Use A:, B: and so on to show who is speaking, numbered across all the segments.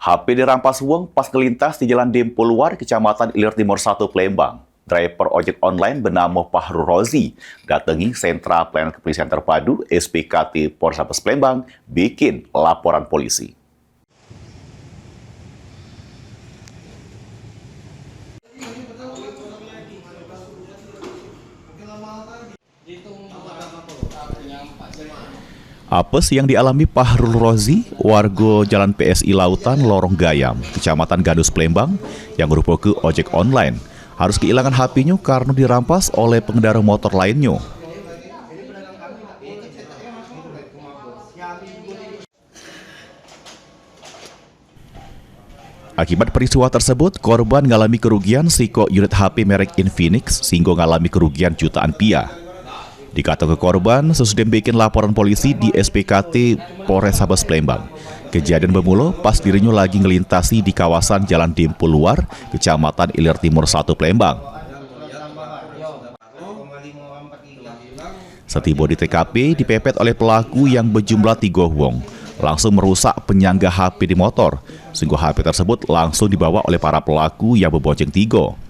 A: HP dirampas uang pas kelintas di Jalan Dempo Luar, Kecamatan Ilir Timur 1, Palembang. Driver ojek online bernama Fahrul Rozi datangi Sentra Pelayanan Kepolisian Terpadu SPKT Polrestabes Palembang bikin laporan polisi. Apes yang dialami Fahrul Rozi, warga Jalan PSI Lautan, Lorong Gayam, Kecamatan Gadus, Palembang, yang merupakan ojek online, harus kehilangan HP-nya karena dirampas oleh pengendara motor lainnya. Akibat peristiwa tersebut, korban mengalami kerugian siko unit HP merek Infinix sehingga mengalami kerugian jutaan rupiah. Dikata ke korban, sesudah bikin laporan polisi di SPKT Polrestabes Palembang. Kejadian bermula pas dirinya lagi ngelintasi di kawasan Jalan Dempo Luar, Kecamatan Ilir Timur 1, Palembang. Setiba di TKP, dipepet oleh pelaku yang berjumlah 3 wong. Langsung merusak penyangga HP di motor, sehingga HP tersebut langsung dibawa oleh para pelaku yang berbonceng 3.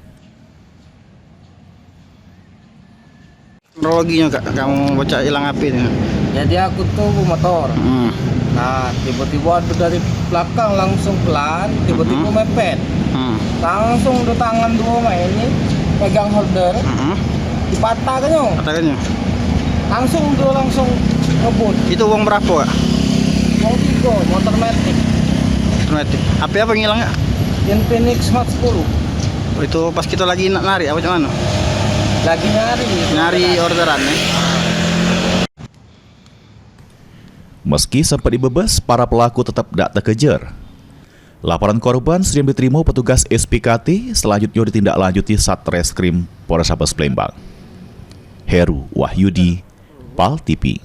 B: Kronologinya kamu baca hilang HP ini.
C: Jadi aku tuh motor. Nah, tiba-tiba ada dari belakang langsung pelan, tiba-tiba mepet. Langsung di tangan dua ini pegang holder, dipatahkannya.
B: Patahkannya.
C: Langsung ngebut.
B: Itu uang berapa, Kak?
C: Uang 3, motor matic.
B: Otomatis. HP apa yang hilang, Kak?
C: Infinix Smart 10.
B: Oh, itu pas kita lagi nari apa cuman?
C: Lagi nyari
B: orderan ya.
A: Meski sempat dibebas, para pelaku tetap tidak terkejar. Laporan korban sudah diterima petugas SPKT, selanjutnya ditindaklanjuti Satreskrim Polrestabes Palembang. Heru Wahyudi, PAL TV.